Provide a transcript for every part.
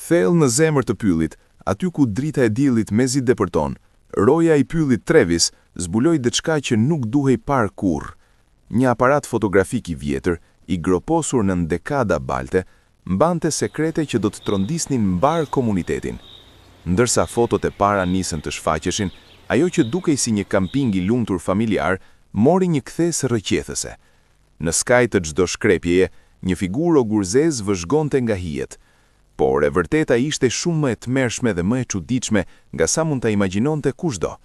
Thellë në zemër të pyllit, aty ku drita e diellit mezi depërton, roja i pyllit Trevis zbuloi diçka që nuk duhej parë kurrë. Një aparat fotografik i vjetër, i groposur në dekada balte, mbante sekrete që do të trondisnin mbar komunitetin. Ndërsa fotot e para nisën të shfaqeshin, ajo që dukej si një kamping i lumtur familjar, mori një kthes rrëqethëse. Në skaj të çdo shkrepjeje, një figurë ogurzez vëzhgonte nga hijet. Por e vërteta ishte shumë më e tmerrshme dhe më e çuditshme nga sa mund ta imagjinonte kushdo.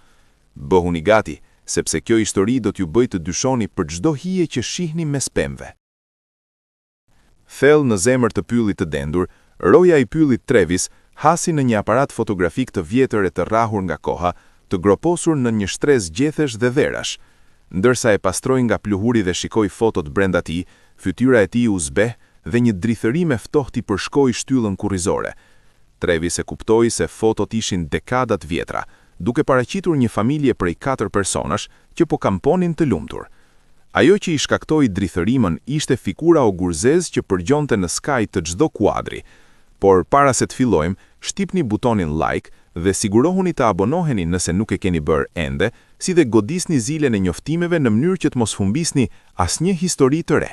Bëhuni gati, sepse kjo histori do t'ju bëjë të dyshoni për çdo hije që shihni mes pemëve. Thellë në zemër të pyllit të dendur, roja i pyllit Trevis hasi në një aparat fotografik të vjetër e të rrahur nga koha, të groposur në një shtresë gjethesh dhe dherash. Ndërsa e pastroi nga pluhuri dhe shikoi fotot brenda tij, fytyra e tij u zbeh dhe një drithërim e ftohtë i përshkoi shtyllën kurrizore. Trevis e kuptoi se fotot ishin dekadat vjetra, duke paraqitur një familje prej 4 personash që po kamponin të lumtur. Ajo që i shkaktoi drithërimën ishte figura ogurzez që përgjonte në skaj të çdo kuadri. Por para se të fillojmë, shtypni butonin like dhe sigurohuni të abonoheni nëse nuk e keni bërë ende, si dhe godisni zilen e njoftimeve në mënyrë që të mos humbisni asnjë histori të re.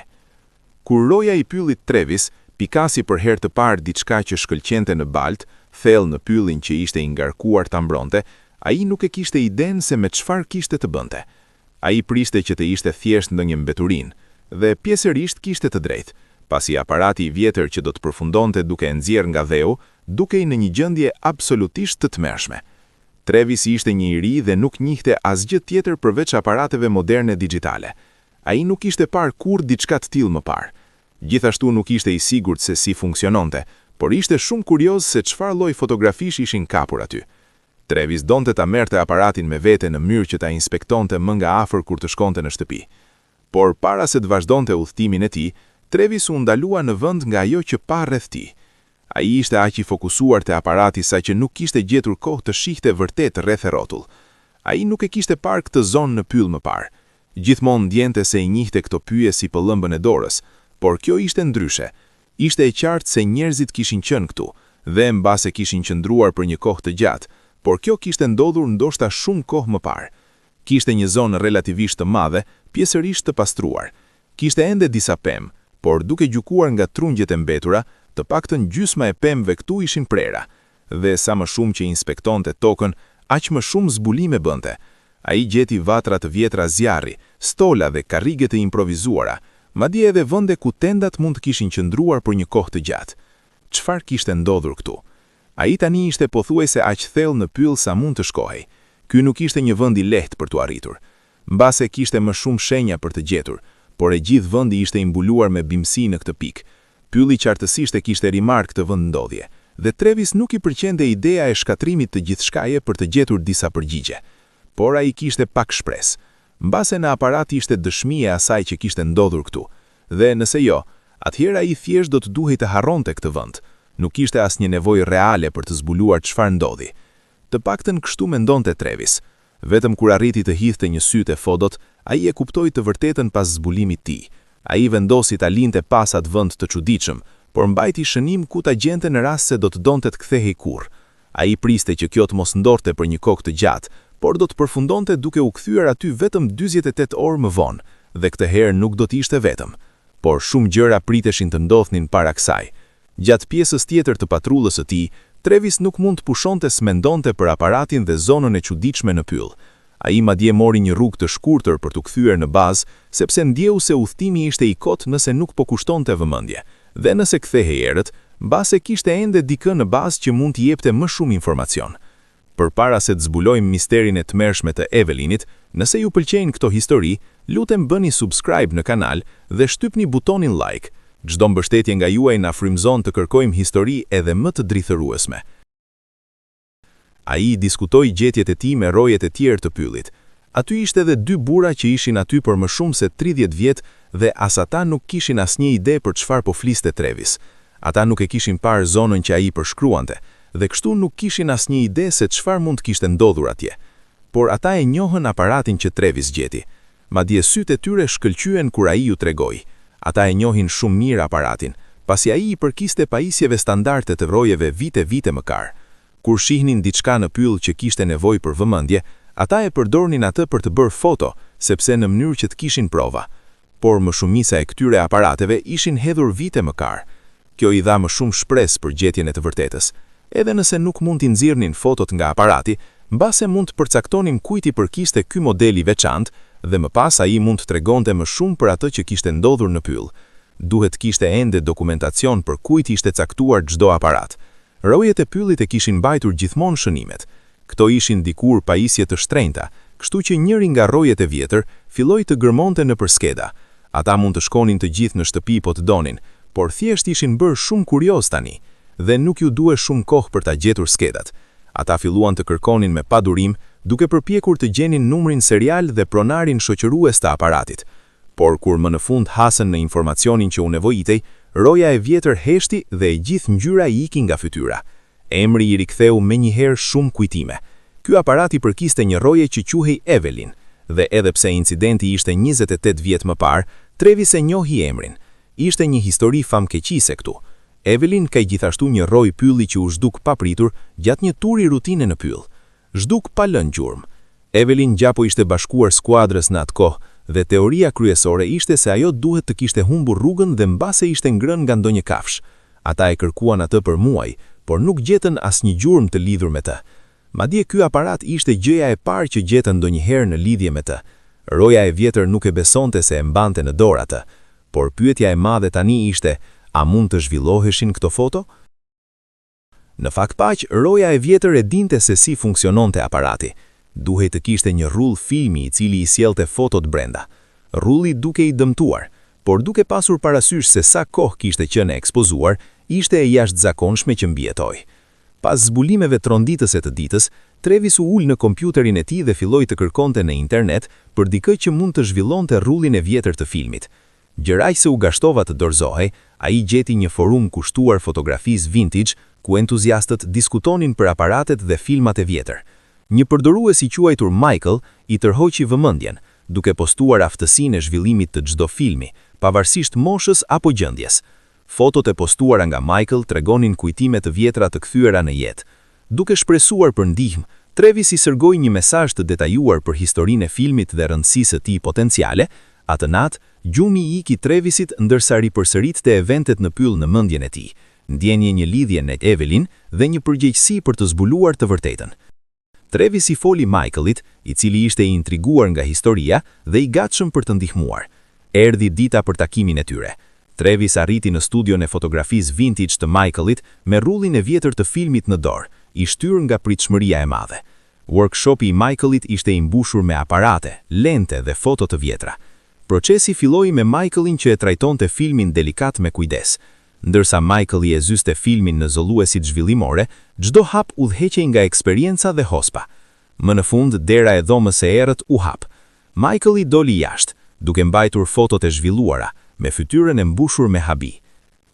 Kur roja i pyllit Trevis pikasi për herë të parë diçka që shkëlqente në balt, thellë në pyllin që ishte i ngarkuar ta mbronte, ai nuk e kishte idenë se me çfarë kishte të bënte. Ai priste që të ishte thjesht ndonjë mbeturin, dhe pjesërisht kishte të drejtë, pasi aparati i vjetër që do të përfundonte duke e nxjerrë nga dheu, dukej në një gjendje absolutisht të tmerrshme. Trevis ishte një i ri dhe nuk njihte asgjë tjetër përveç aparateve moderne digjitale. Ai nuk ishte parë kurrë diçka të tillë më parë. Gjithashtu nuk ishte i sigurt se si funksiononte, por ishte shumë kurioz se çfarë lloj fotografish ishin kapur aty. Trevis donte ta merrte aparatin me vete në mënyrë që ta inspektonte më nga afër kur të shkonte në shtëpi. Por para se të vazhdonte udhëtimin e tij, Trevis u ndalua në vend nga ajo që pa rreth tij. Ai ishte aq i fokusuar te aparati sa që nuk kishte gjetur kohë të shihte vërtet rreth e rrotull. Ai nuk e kishte parë këtë zonë në pyll më parë. Gjithmonë ndjente se i njihte këto pyje si pëllëmbën e dorës, por kjo ishte ndryshe. Ishte e qartë se njerëzit kishin qenë këtu, dhe mbase kishin qëndruar për një kohë të gjatë, por kjo kishte ndodhur ndoshta shumë kohë më parë. Kishte një zonë relativisht të madhe, pjesërisht të pastruar. Kishte ende disa pemë, por duke gjykuar nga trungjet e mbetura, të paktën gjysma e pemëve këtu ishin prera, dhe sa më shumë që inspektonte tokën, aq më shumë zbulime bënte. Ai gjeti vatra të vjetra zjarri, stola dhe karrige të improvizuara, madje edhe vende ku tendat mund të kishin qëndruar për një kohë të gjatë. Çfarë kishte ndodhur këtu? Ai tani ishte pothuajse aq thellë në pyll sa mund të shkohej. Ky nuk ishte një vend i lehtë për t'u arritur. Mbase kishte më shumë shenja për të gjetur, por e gjithë vendi ishte i mbuluar me bimësi në këtë pikë. Pylli qartësisht e kishte rimarrë këtë vendndodhje, dhe Trevis nuk i pëlqente ideja e shkatrimit të gjithçkaje për të gjetur disa përgjigje. Por ai kishte pak shpresë. Mbase në aparat ishte dëshmi e asaj që kishte ndodhur këtu, dhe nëse jo, atëherë ai thjesht do të duhej të harronte këtë vend. Nuk kishte asnjë nevojë reale për të zbuluar çfarë ndodhi. Të paktën kështu mendonte Trevis. Vetëm kur arriti të hidhte një sy te fotot, ai e kuptoi të vërtetën pas zbulimit të tij. Ai vendosi ta linte pas atë vend të çuditshëm, por mbajti shënim ku ta gjente në rast se do të donte të kthehej kurrë. Ai priste që kjo të mos ndorte për një kohë të gjatë, por do të përfundonte duke u kthyer aty vetëm 48 orë më vonë, dhe këtë herë nuk do të ishte vetëm. Por shumë gjëra priteshin të ndodhnin para kësaj. Gjatë pjesës tjetër të patrullës së tij, Trevis nuk mund të pushonte s'mendonte për aparatin dhe zonën e çuditshme në pyll. Ai madje mori një rrugë të shkurtër për t'u kthyer në bazë, sepse ndjeu se udhtimi ishte i kotë nëse nuk po kushtonte vëmendje, dhe nëse kthehej erët, mbase kishte ende dikë në bazë që mund t'i jepte më shumë informacion. Përpara se të zbulojmë misterin e tmerrshme të Evelinit, nëse ju pëlqejnë këto histori, lutem bëni subscribe në kanal dhe shtypni butonin like. Çdo mbështetje nga juaj na frymëzon të kërkojmë histori edhe më të drithëruesme. Ai diskutoi gjetjet e tij me rojet e tjerë të pyllit. Aty ishte edhe 2 burra që ishin aty për më shumë se 30 vjet dhe as ata nuk kishin asnjë ide për çfarë po fliste Trevis. Ata nuk e kishin parë zonën që ai përshkruante, dhe kështu nuk kishin asnjë ide se çfarë mund të kishte ndodhur atje. Por ata e njohën aparatin që Trevis gjeti. Madje sytë e tyre shkëlqyen kur ai ju tregoi. Ata e njohin shumë mirë aparatin, pasi ai I përkiste pajisjeve standarde të rojeve vite mëkar. Kur shihnin diçka në pyll që kishte nevojë për vëmendje, ata e përdornin atë për të bërë foto, sepse në mënyrë që të kishin prova. Por më shumica e këtyre aparateve ishin hedhur vite mëkar. Kjo I dha më shumë shpresë për gjetjen e të vërtetës. Edhe nëse nuk mund t'i nxirrnin fotot nga aparati, mbase mund të përcaktonin kujt I përkiste ky model I veçantë dhe më pas ai mund të tregonte më shumë për atë që kishte ndodhur në pyll. Duhet kishte ende dokumentacion për kujt ishte caktuar çdo aparat. Rojet e pyllit e kishin mbajtur gjithmonë shënimet. Këto ishin dikur pajisje të shtrenjta, kështu që njëri nga rojet e vjetër filloi të gërmonte nëpër skeda. Ata mund të shkonin të gjithë në shtëpi po të donin, por thjesht ishin bërë shumë kurioz tani dhe nuk ju duhej shumë kohë për ta gjetur skedat. Ata filluan të kërkonin me padurim, duke përpjekur të gjenin numrin serial dhe pronarin shoqërues të aparatit. Por kur më në fund hasën në informacionin që u nevojitej, roja e vjetër heshti dhe e gjithë ngjyra I iki nga fytyra. Emri I riktheu menjëherë shumë kujtime. Ky aparat I përkiste një roje që quhej Evelyn, dhe edhe pse incidenti ishte 28 vjet më parë, Travis e njohi emrin. Ishte një histori famkeqëse këtu. Evelyn ka gjithashtu një roj pylli që u zhduk papritur gjatë një turi rutine në pyll. Zhduk pa lënë gjurmë. Evelyn gjapo ishte bashkuar skuadrës në atë kohë dhe teoria kryesore ishte se ajo duhet të kishte humbur rrugën dhe mbase ishte ngrënë nga ndonjë kafsh. Ata e kërkuan atë për muaj, por nuk gjetën asnjë gjurmë të lidhur me të. Madje ky aparat ishte gjëja e parë që gjetën ndonjëherë në lidhje me të. Roja e vjetër nuk e besonte se e mbante në dorë atë, por pyetja e madhe tani ishte: a mund të zhvilloheshin këto foto? Në fakt paq, roja e vjetër e dinte se si funksiononte aparati. Duhej të kishte një rull filmi I cili I sjellte fotot brenda. Rulli duke I dëmtuar, por duke pasur parasysh se sa kohë kishte qenë ekspozuar, ishte e jashtëzakonshme që mbijetoi. Pas zbulimeve tronditëse të ditës, Travis u ul në kompjuterin e tij dhe filloi të kërkonte në internet për dikë që mund të zhvillonte rullin e vjetër të filmit. Gjëraq se u gashtova të dorëzohej, ai gjeti një forum kushtuar fotografisë vintage ku entuziastët diskutonin për aparatet dhe filmat e vjetër. Një përdorues I quajtur Michael I tërhoqi vëmendjen, duke postuar aftësinë e zhvillimit të çdo filmi, pavarësisht moshës apo gjendjes. Fotot e postuara nga Michael tregonin kujtime të vjetra të kthyera në jetë. Duke shpresuar për ndihmë, Travis I sërgoi një mesazh të detajuar për historinë e filmit dhe rëndësisë së tij potenciale. Atë natë, gjumi I iki Travisit ndërsa ripërsëritte eventet në pyll në mendjen e tij. Ndjenje një lidhje me Evelyn dhe një përgjegjësi për të zbuluar të vërtetën. Travis I foli Michaelit, I cili ishte I intriguar nga historia dhe I gatshëm për të ndihmuar. Erdhi dita për takimin e tyre. Travis arriti në studion e fotografisë vintage të Michaelit me rullin e vjetër të filmit në dorë, I shtyr nga pritshmëria e madhe. Workshopi I Michaelit ishte I mbushur me aparate, lente dhe foto të vjetra. Procesi filloi me Michaelin që e trajtonte filmin delikat me kujdes. Ndërsa Michaeli e zyste filmin në zolluesit zhvillimore, çdo hap udhëheqej nga eksperienca dhe hospa. Më në fund, dera e dhomës së errët u hap. Michaeli doli jashtë, duke mbajtur fotot e zhvilluara, me fytyrën e mbushur me habi.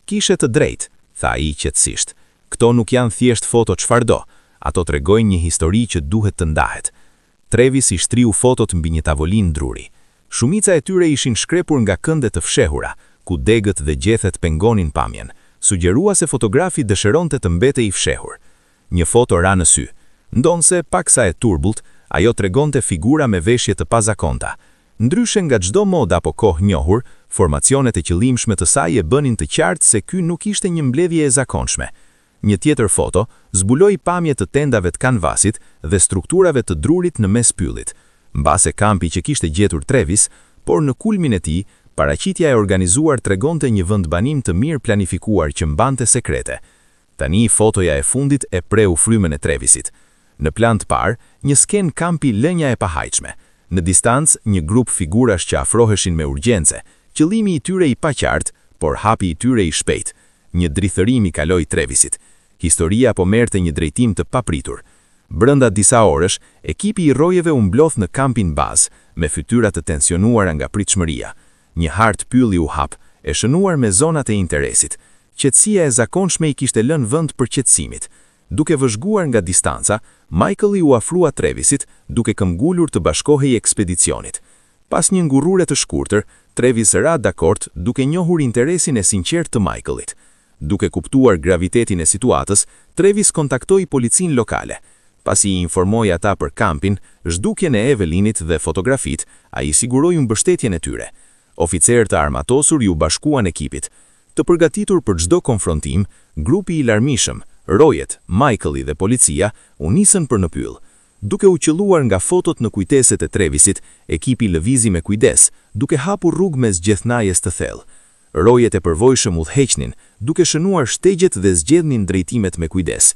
Kishe të drejtë, tha ai qetësisht. Këto nuk janë thjesht foto çfarëdo, ato tregojnë një histori që duhet të ndahet. Travis I shtriu fotot mbi një tavolinë druri. Shumica e tyre ishin shkrepur nga kënde të fshehura, ku degët dhe gjethet pengonin pamjen, sugjerua se fotografi dëshironte të mbetej I fshehur. Një foto ra në sy. Ndonse paksa e turbullt, ajo tregonte figura me veshje të pazakonta. Ndryshe nga çdo mod apo kohë njohur, formacionet e qëllimshme të saj e bënin të qartë se ky nuk ishte një mbledhje e zakonshme. Një tjetër foto zbuloi pamje të tendave të kanvasit dhe strukturave të drurit në mes pyllit. Mbase kampi që kishte gjetur Travis, por në kulmin e tij, paraqitja e organizuar tregonte një vendbanim të mirë planifikuar që mbante sekrete. Tani fotoja e fundit e preu frymën e Travisit. Në plan të parë, një sken kampi lënja e pahajshme. Në distancë, një grup figurash që afroheshin me urgjencë, qëllimi I tyre I paqartë, por hapi I tyre I shpejt. Një drithërim I kaloi Travisit. Historia po merrte një drejtim të papritur. Brenda disa orësh, ekipi I rojeve u mblodh në kampin bazë, me fytyra të tensionuara nga pritshmëria. Një hart pylli u hap, e shënuar me zonat e interesit. Qetësia e zakonshme I kishte lënë vend për qetësimit. Duke vëzhguar nga distanca, Michaeli u afrua Travisit, duke këmbgulur të bashkohej ekspedicionit. Pas një ngurrure të shkurtër, Travis ra dakord duke njohur interesin e sinqert të Michaelit. Duke kuptuar gravitetin e situatës, Travis kontaktoi policinë lokale. Pasi I informoi ata për kampin, zhdukjen e Evelinit dhe fotografit, ai siguroi mbështetjen e tyre. Oficerët e armatosur ju bashkuan ekipit. Të përgatitur për çdo konfrontim, grupi I larmishëm, rojet, Michaeli dhe policia u nisën për në pyll. Duke u qelluar nga fotot në kujteset e Travisit, ekipi lëvizi me kujdes, duke hapur rrugë mes gjithnajes të thellë. Rojet e përvojshëm udhëheqnin, duke shënuar shtegjet dhe zgjedhnin drejtimet me kujdes.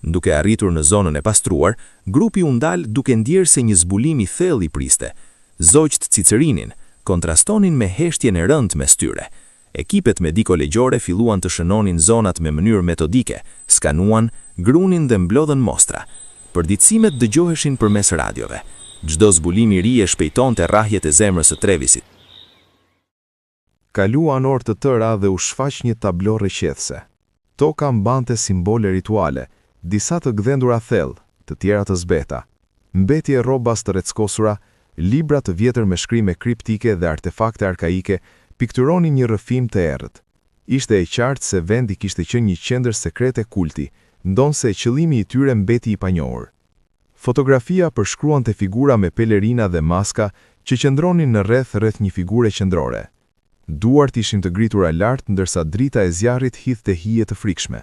Duke arritur në zonën e pastruar, grupi u ndal duke ndjerë se një zbulim I thellë I priste. Zogjt cicërinin, kontrastonin me heshtjen e rëndë mes tyre. Ekipet mediko-legjore filluan të shënonin zonat me mënyrë metodike, skanuan, grunin dhe mblodhen mostra. Përditësimet dëgjoheshin përmes radiove. Çdo zbulim I ri e shpejtonte rrahjet e zemrës së Travisit. Kaluan orë të tëra dhe u shfaq një tablo rrëqethse. Toka mbante simbole rituale, disa të gdhendura thellë, të tjera të zbeta. Mbetje rrobas të reckosura, libra të vjetër me shkrime kriptike dhe artefakte arkaike pikturonin një rrëfim të errët. Ishte e qartë se vendi kishte qenë një qendër sekrete kulti, ndonse qëllimi I tyre mbeti I panjohur. Fotografia përshkruante figura me pelerina dhe maska që qëndronin në rreth një figure qendrore. Duart ishin të gritura lart ndërsa drita e zjarrit hidhte hije të frikshme.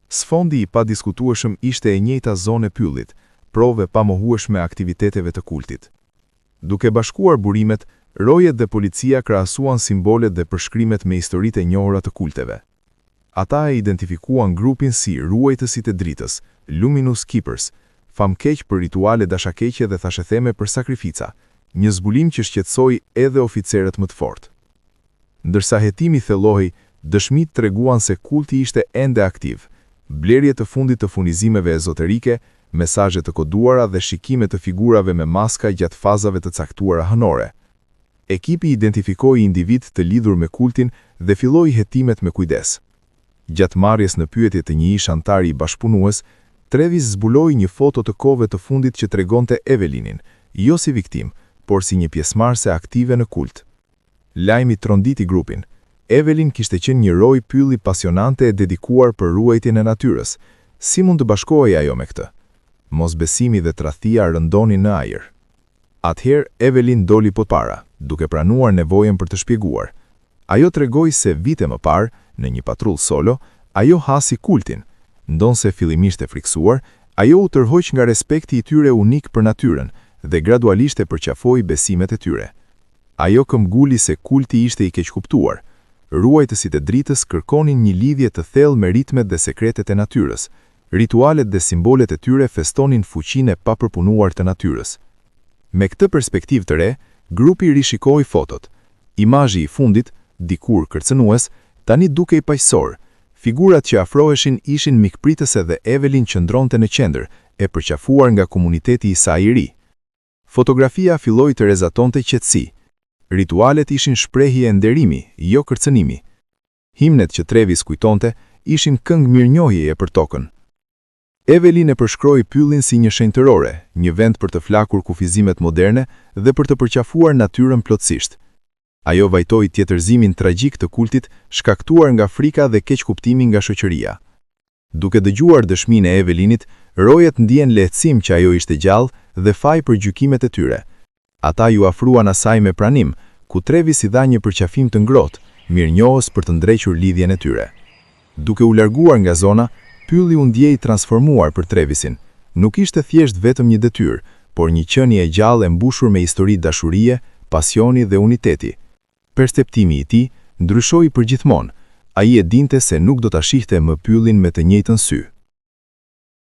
Sfondi I padiskutueshëm ishte e njëjta zonë e pyllit, prove pamohueshme aktiviteteve të kultit. Duke bashkuar burimet, rojet dhe policia krahasuan simbolet dhe përshkrimet me historitë e njohura të kulteve. Ata e identifikuan grupin si ruajtësit e dritës, Luminous Keepers, famkeq për rituale dashakeqe dhe thashetheme për sakrifica, një zbulim që shqetësoi edhe oficerët më të fortë. Ndërsa hetimi thellohej, dëshmit treguan se kulti ishte ende aktiv. Blerje të fundit të furnizimeve ezoterike, mesazhe të koduara dhe shikime të figurave me maska gjatë fazave të caktuara hënore. Ekipi identifikoi individ të lidhur me kultin dhe filloi hetimet me kujdes. Gjatë marrjes në pyetje të një ish antari I bashkëpunues, Travis zbuloi një foto të kohëve të fundit që tregonte Evelinin, jo si viktim, por si një pjesëmarrëse aktive në kult. Lajmi tronditi grupin. Evelyn kishte qenë një roj pylli pasionante e dedikuar për ruajtjen e natyrës. Si mund të bashkohej ajo me këtë? Mosbesimi dhe tradhtia rëndonin në ajër. Atëherë Evelyn doli përpara, duke pranuar nevojën për të shpjeguar. Ajo tregoi se vite më parë, në një patrull solo, ajo hasi kultin. Ndonse fillimisht e friksuar, ajo u tërhoq nga respekti I tyre unik për natyrën dhe gradualisht e përqafoi besimet e tyre. Ajo këmbguli se kulti ishte I keqkuptuar. Ruajtësit e dritës kërkonin një lidhje të thellë me ritmet dhe sekretet e natyrës. Ritualet dhe simbolet e tyre festonin fuqinë e papërpunuar të natyrës. Me këtë perspektivë të re, grupi rishikoi fotot. Imazhi I fundit, dikur kërcënues, tani dukej paqësor. Figurat që afroheshin ishin mikpritëse dhe Evelyn qëndronte në qendër, e përqafuar nga komuniteti I saj I ri. Fotografia filloi të rezatonte qetësi. Ritualet ishin shprehje e nderimi, jo kërcënimi. Himnet që Travis kujtonte ishin këngë mirënjohjeje për tokën. Evelyn e përshkroi pyllin si një shenjtërore, një vend për të flakur kufizimet moderne dhe për të përqafuar natyrën plotësisht. Ajo vajtoi tjetërzimin tragjik të kultit, shkaktuar nga frika dhe keqkuptimi nga shoqëria. Duke dëgjuar dëshminë e Evelynit, rojet ndjen lehtësim që ajo ishte gjallë dhe faj për gjykimet e tyre. Ata ju afruan asaj me pranim, ku Travis I dha një përqafim të ngrohtë, mirënjohës për të ndrequr lidhjen e tyre. Duke u larguar nga zona, pylli u ndjej transformuar për Travisin. Nuk ishte thjesht vetëm një detyrë, por një qenie e gjallë e mbushur me histori dashurie, pasioni dhe uniteti. Perceptimi I tij ndryshoi përgjithmonë. Ai e dinte se nuk do ta shihte më pyllin me të njëjtën sy.